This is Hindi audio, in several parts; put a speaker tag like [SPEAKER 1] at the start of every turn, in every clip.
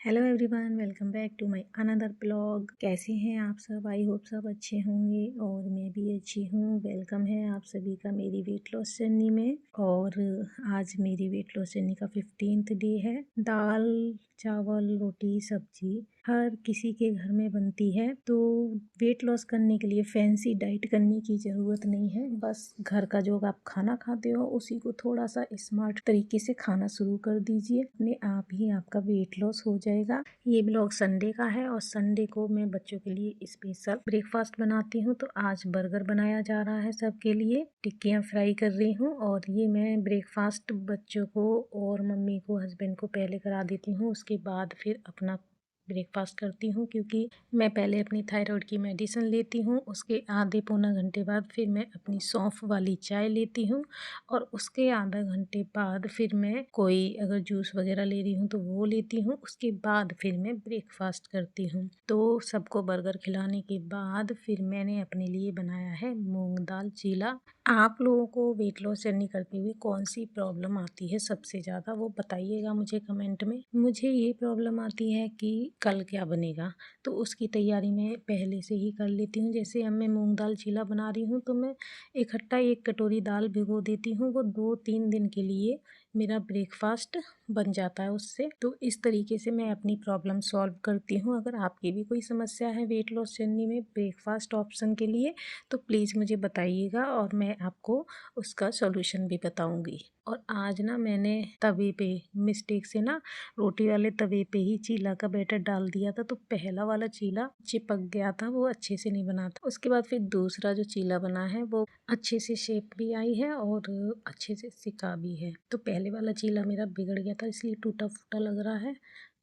[SPEAKER 1] Hello everyone, welcome back to my another blog. कैसे हैं आप सब? आई होप सब अच्छे होंगे और मैं भी अच्छी हूँ। वेलकम है आप सभी का मेरी वेट लॉस जर्नी में। और आज मेरी वेट लॉस जर्नी का 15th डे है। दाल चावल रोटी सब्जी हर किसी के घर में बनती है, तो वेट लॉस करने के लिए फैंसी डाइट करने की ज़रूरत नहीं है। बस घर का जो आप खाना खाते हो उसी को थोड़ा सा स्मार्ट तरीके से खाना शुरू कर दीजिए, अपने आप ही आपका वेट लॉस हो जाएगा। ये ब्लॉग संडे का है और संडे को मैं बच्चों के लिए स्पेशल ब्रेकफास्ट बनाती हूँ। तो आज बर्गर बनाया जा रहा है सबके लिए, टिक्कियाँ फ्राई कर रही हूँ। और ये मैं ब्रेकफास्ट बच्चों को और मम्मी को हस्बैंड को पहले करा देती हूँ, उसके बाद फिर अपना ब्रेकफास्ट करती हूँ, क्योंकि मैं पहले अपनी थायराइड की मेडिसिन लेती हूँ, उसके आधे पौना घंटे बाद फिर मैं अपनी सौंफ वाली चाय लेती हूँ और उसके आधा घंटे बाद फिर मैं कोई अगर जूस वगैरह ले रही हूँ तो वो लेती हूँ। उसके बाद फिर मैं ब्रेकफास्ट करती हूँ। तो सबको बर्गर खिलाने के बाद फिर मैंने अपने लिए बनाया है मूंग दाल चीला। आप लोगों को वेट लॉस जर्नी करते हुए कौन सी प्रॉब्लम आती है सबसे ज़्यादा, वो बताइएगा मुझे कमेंट में। मुझे ये प्रॉब्लम आती है कि कल क्या बनेगा, तो उसकी तैयारी मैं पहले से ही कर लेती हूँ। जैसे अब मैं मूंग दाल चीला बना रही हूँ तो मैं इकट्ठा 1 कटोरी दाल भिगो देती हूँ। वो 2-3 दिन के लिए मेरा ब्रेकफास्ट बन जाता है उससे। तो इस तरीके से मैं अपनी प्रॉब्लम सॉल्व करती हूँ। अगर आपकी भी कोई समस्या है वेट लॉस जर्नी में ब्रेकफास्ट ऑप्शन के लिए तो प्लीज़ मुझे बताइएगा और मैं आपको उसका सॉल्यूशन भी बताऊंगी। और आज ना मैंने तवे पे मिस्टेक से ना रोटी वाले तवे पे ही चीला का बैटर डाल दिया था, तो पहला वाला चीला चिपक गया था, वो अच्छे से नहीं बना था। उसके बाद फिर दूसरा जो चीला बना है वो अच्छे से शेप भी आई है और अच्छे से सिका भी है। तो पहले वाला चीला मेरा बिगड़ गया था, इसलिए टूटा फूटा लग रहा है।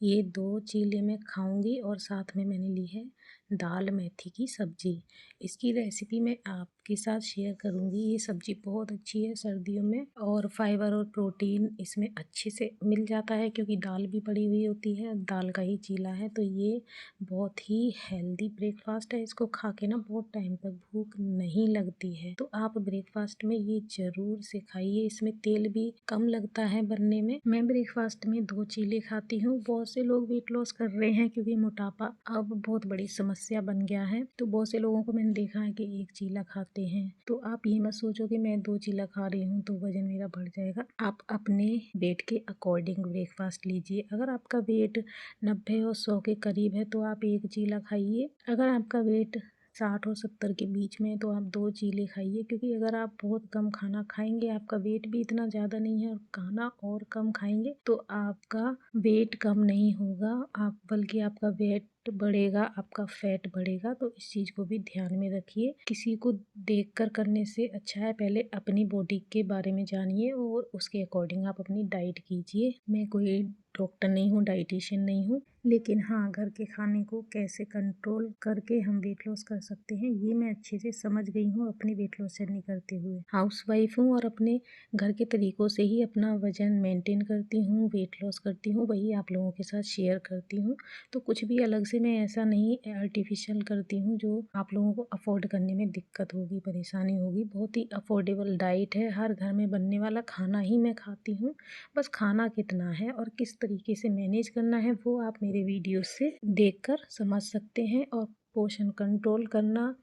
[SPEAKER 1] ये 2 चीले मैं खाऊंगी और साथ में मैंने ली है दाल मेथी की सब्जी। इसकी रेसिपी मैं आपके साथ शेयर करूंगी। ये सब्जी बहुत अच्छी है सर्दियों में और फाइबर और प्रोटीन इसमें अच्छे से मिल जाता है, क्योंकि दाल भी पड़ी हुई होती है, दाल का ही चीला है। तो ये बहुत ही हेल्दी ब्रेकफास्ट है, इसको खा के ना बहुत टाइम तक भूख नहीं लगती है। तो आप ब्रेकफास्ट में ये जरूर से खाइए। इसमें तेल भी कम लगता है बनने में। मैं ब्रेकफास्ट में 2 चीले खाती हूँ। बहुत से लोग वेट लॉस कर रहे हैं क्योंकि मोटापा अब बहुत बड़ी समस्या बन गया है। तो बहुत से लोगों को मैंने देखा है कि 1 चीला खाते हैं। तो आप ये मत सोचो कि मैं 2 चीला खा रही हूँ तो वजन मेरा बढ़ जाएगा। आप अपने वेट के अकॉर्डिंग ब्रेकफास्ट लीजिए। अगर आपका वेट 90 और 100 के करीब है तो आप 1 चीला खाइए। अगर आपका वेट 60 और 70 के बीच में है तो आप 2 चीले खाइए, क्योंकि अगर आप बहुत कम खाना खाएंगे, आपका वेट भी इतना ज़्यादा नहीं है और खाना और कम खाएंगे, तो आपका वेट कम नहीं होगा, आप बल्कि आपका वेट बढ़ेगा, आपका फैट बढ़ेगा। तो इस चीज़ को भी ध्यान में रखिए। किसी को देखकर करने से अच्छा है पहले अपनी बॉडी के बारे में जानिए और उसके अकॉर्डिंग आप अपनी डाइट कीजिए। मैं कोई डॉक्टर नहीं हूँ, डाइटिशियन नहीं हूँ, लेकिन हाँ, घर के खाने को कैसे कंट्रोल करके हम वेट लॉस कर सकते हैं ये मैं अच्छे से समझ गई हूँ अपनी वेट लॉस जर्नी करते हुए। हाउसवाइफ हूँ और अपने घर के तरीकों से ही अपना वजन मेंटेन करती हूँ, वेट लॉस करती हूँ, वही आप लोगों के साथ शेयर करती हूँ। तो कुछ भी अलग से मैं ऐसा नहीं आर्टिफिशियल करती हूँ जो आप लोगों को अफोर्ड करने में दिक्कत होगी, परेशानी होगी। बहुत ही अफोर्डेबल डाइट है, हर घर में बनने वाला खाना ही मैं खाती हूँ। बस खाना कितना है और किस तरीके से मैनेज करना है वो आप मेरे वीडियो से देखकर समझ सकते हैं। और पोषण कंट्रोल करना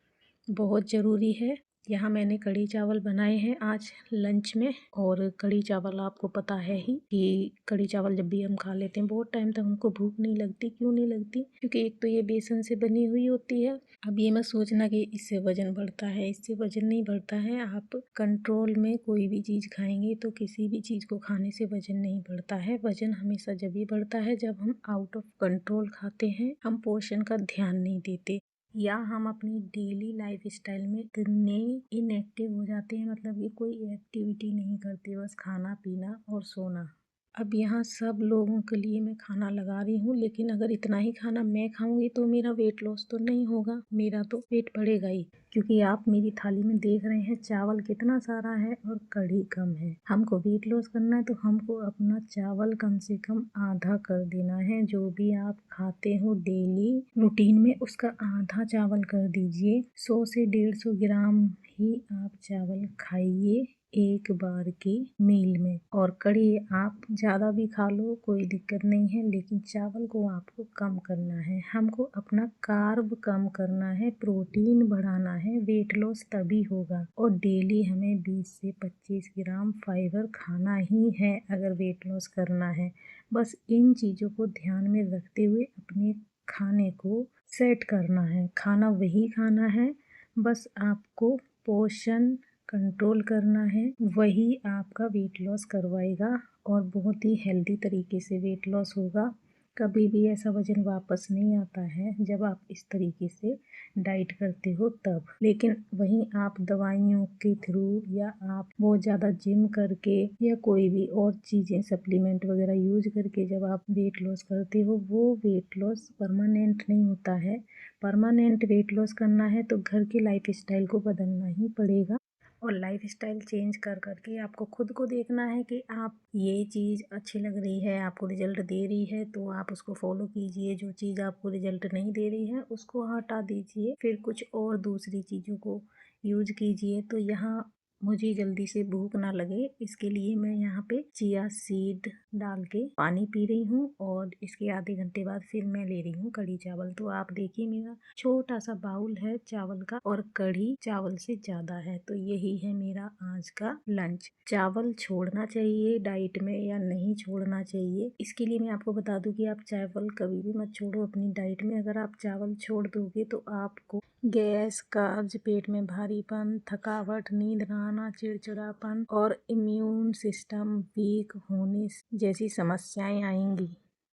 [SPEAKER 1] बहुत ज़रूरी है। यहाँ मैंने कढ़ी चावल बनाए हैं आज लंच में। और कढ़ी चावल आपको पता है ही कि कढ़ी चावल जब भी हम खा लेते हैं बहुत टाइम तक हमको भूख नहीं लगती। क्यों नहीं लगती? क्योंकि एक तो ये बेसन से बनी हुई होती है। अब ये मत सोचना कि इससे वजन बढ़ता है, इससे वजन नहीं बढ़ता है। आप कंट्रोल में कोई भी चीज़ खाएंगे तो किसी भी चीज़ को खाने से वजन नहीं बढ़ता है। वजन हमेशा जब भी बढ़ता है जब हम आउट ऑफ कंट्रोल खाते हैं, हम पोषण का ध्यान नहीं देते, या हम अपनी डेली लाइफ स्टाइल में इतने इनएक्टिव हो जाते हैं, मतलब ये कोई एक्टिविटी नहीं करते, बस खाना पीना और सोना। अब यहाँ सब लोगों के लिए मैं खाना लगा रही हूँ, लेकिन अगर इतना ही खाना मैं खाऊंगी तो मेरा वेट लॉस तो नहीं होगा, मेरा तो पेट बढ़ेगा ही। क्योंकि आप मेरी थाली में देख रहे हैं चावल कितना सारा है और कढ़ी कम है। हमको वेट लॉस करना है तो हमको अपना चावल कम से कम आधा कर देना है। जो भी आप खाते हो डेली रूटीन में उसका आधा चावल कर दीजिए। 100 से 150 ग्राम ही आप चावल खाइए। एक बार की मील में। और कढ़ी आप ज़्यादा भी खा लो कोई दिक्कत नहीं है, लेकिन चावल को आपको कम करना है। हमको अपना कार्ब कम करना है, प्रोटीन बढ़ाना है, वेट लॉस तभी होगा। और डेली हमें 20 से 25 ग्राम फाइबर खाना ही है अगर वेट लॉस करना है। बस इन चीज़ों को ध्यान में रखते हुए अपने खाने को सेट करना है। खाना वही खाना है, बस आपको पोषण कंट्रोल करना है, वही आपका वेट लॉस करवाएगा और बहुत ही हेल्दी तरीके से वेट लॉस होगा। कभी भी ऐसा वजन वापस नहीं आता है जब आप इस तरीके से डाइट करते हो तब। लेकिन वहीं आप दवाइयों के थ्रू या आप बहुत ज़्यादा जिम करके या कोई भी और चीज़ें सप्लीमेंट वगैरह यूज करके जब आप वेट लॉस करते हो, वो वेट लॉस परमानेंट नहीं होता है। परमानेंट वेट लॉस करना है तो घर के लाइफस्टाइल को बदलना ही पड़ेगा। और लाइफस्टाइल चेंज कर करके आपको खुद को देखना है कि आप ये चीज़ अच्छी लग रही है, आपको रिजल्ट दे रही है तो आप उसको फॉलो कीजिए। जो चीज़ आपको रिजल्ट नहीं दे रही है उसको हटा दीजिए, फिर कुछ और दूसरी चीज़ों को यूज कीजिए। तो यहाँ मुझे जल्दी से भूख ना लगे इसके लिए मैं यहाँ पे चिया सीड डाल के पानी पी रही हूँ और इसके आधे घंटे बाद फिर मैं ले रही हूँ कढ़ी चावल। तो आप देखिए मेरा छोटा सा बाउल है चावल का और कढ़ी चावल से ज़्यादा है। तो यही है मेरा आज का लंच। चावल छोड़ना चाहिए डाइट में या नहीं छोड़ना चाहिए, इसके लिए मैं आपको बता दूं कि आप चावल कभी भी मत छोड़ो अपनी डाइट में। अगर आप चावल छोड़ दोगे तो आपको गैस, कब्ज, पेट में भारीपन, थकावट, नींद ना आना, चिड़चिड़ापन और इम्यून सिस्टम वीक होने जैसी समस्याएं आएंगी।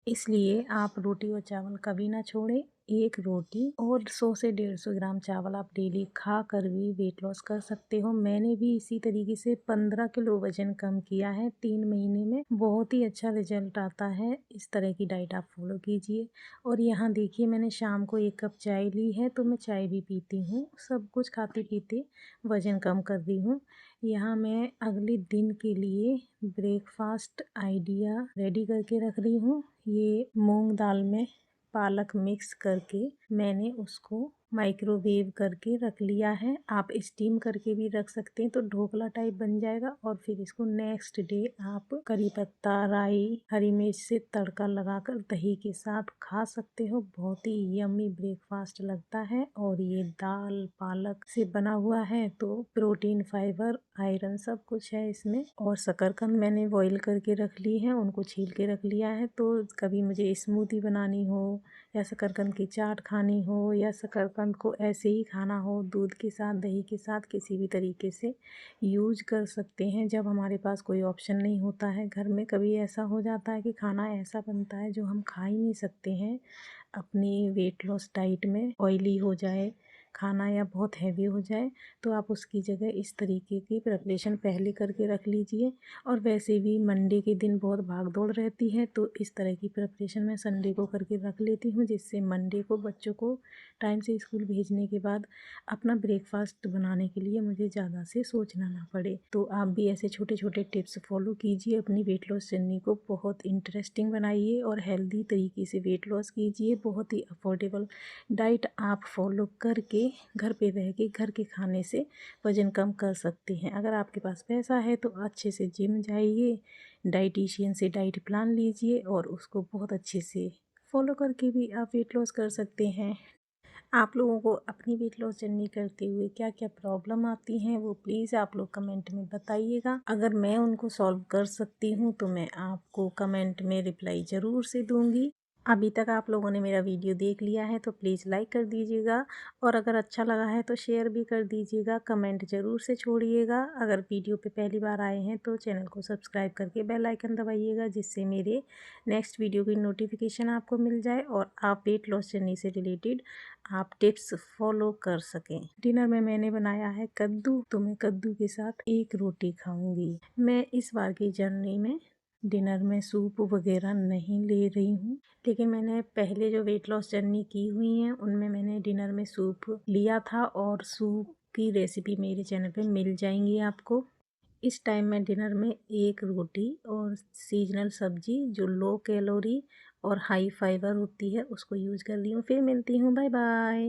[SPEAKER 1] इसलिए आप रोटी और चावल कभी ना छोड़ें। एक रोटी और 100 से 150 ग्राम चावल आप डेली खा कर भी वेट लॉस कर सकते हो। मैंने भी इसी तरीके से 15 किलो वजन कम किया है 3 महीने में। बहुत ही अच्छा रिजल्ट आता है। इस तरह की डाइट आप फॉलो कीजिए। और यहाँ देखिए मैंने शाम को 1 कप चाय ली है, तो मैं चाय भी पीती हूँ। सब कुछ खाते पीते वजन कम कर रही हूँ। यहाँ मैं अगले दिन के लिए ब्रेकफास्ट आइडिया रेडी करके रख रही हूँ। ये मूंग दाल में पालक मिक्स करके मैंने उसको माइक्रोवेव करके रख लिया है। आप स्टीम करके भी रख सकते हैं तो ढोकला टाइप बन जाएगा। और फिर इसको नेक्स्ट डे आप करी पत्ता, राई, हरी मिर्च से तड़का लगाकर दही के साथ खा सकते हो। बहुत ही यम्मी ब्रेकफास्ट लगता है। और ये दाल पालक से बना हुआ है तो प्रोटीन, फाइबर, आयरन सब कुछ है इसमें। और शकरकंद मैंने बॉईल करके रख ली है, उनको छील के रख लिया है। तो कभी मुझे स्मूदी बनानी हो या शकरकंद की चाट खानी हो या शकरकंद को ऐसे ही खाना हो, दूध के साथ, दही के साथ, किसी भी तरीके से यूज कर सकते हैं। जब हमारे पास कोई ऑप्शन नहीं होता है घर में, कभी ऐसा हो जाता है कि खाना ऐसा बनता है जो हम खा ही नहीं सकते हैं अपनी वेट लॉस डाइट में, ऑयली हो जाए खाना या बहुत हैवी हो जाए, तो आप उसकी जगह इस तरीके की प्रिपरेशन पहले करके रख लीजिए। और वैसे भी मंडे के दिन बहुत भाग दौड़ रहती है तो इस तरह की प्रिपरेशन मैं संडे को करके रख लेती हूँ, जिससे मंडे को बच्चों को टाइम से स्कूल भेजने के बाद अपना ब्रेकफास्ट बनाने के लिए मुझे ज़्यादा से सोचना ना पड़े। तो आप भी ऐसे छोटे छोटे टिप्स फॉलो कीजिए, अपनी वेट लॉस जर्नी को बहुत इंटरेस्टिंग बनाइए और हेल्दी तरीके से वेट लॉस कीजिए। बहुत ही अफोर्डेबल डाइट आप फॉलो करके घर पे रह के घर के खाने से वज़न कम कर सकते हैं। अगर आपके पास पैसा है तो अच्छे से जिम जाइए, डाइटिशियन से डाइट प्लान लीजिए और उसको बहुत अच्छे से फॉलो करके भी आप वेट लॉस कर सकते हैं। आप लोगों को अपनी वेट लॉस जर्नी करते हुए क्या क्या प्रॉब्लम आती हैं वो प्लीज़ आप लोग कमेंट में बताइएगा। अगर मैं उनको सॉल्व कर सकती हूँ तो मैं आपको कमेंट में रिप्लाई ज़रूर से दूँगी। अभी तक आप लोगों ने मेरा वीडियो देख लिया है तो प्लीज़ लाइक कर दीजिएगा और अगर अच्छा लगा है तो शेयर भी कर दीजिएगा। कमेंट ज़रूर से छोड़िएगा। अगर वीडियो पे पहली बार आए हैं तो चैनल को सब्सक्राइब करके बेल आइकन दबाइएगा, जिससे मेरे नेक्स्ट वीडियो की नोटिफिकेशन आपको मिल जाए और आप वेट लॉस जर्नी से रिलेटेड आप टिप्स फॉलो कर सकें। डिनर में मैंने बनाया है कद्दू, तो मैं कद्दू के साथ एक रोटी खाऊंगी। मैं इस बार की जर्नी में डिनर में सूप वगैरह नहीं ले रही हूँ, लेकिन मैंने पहले जो वेट लॉस जर्नी की हुई हैं उनमें मैंने डिनर में सूप लिया था और सूप की रेसिपी मेरे चैनल पे मिल जाएंगी आपको। इस टाइम मैं डिनर में एक रोटी और सीजनल सब्जी जो लो कैलोरी और हाई फाइबर होती है उसको यूज़ कर रही हूँ। फिर मिलती हूँ, बाय बाय।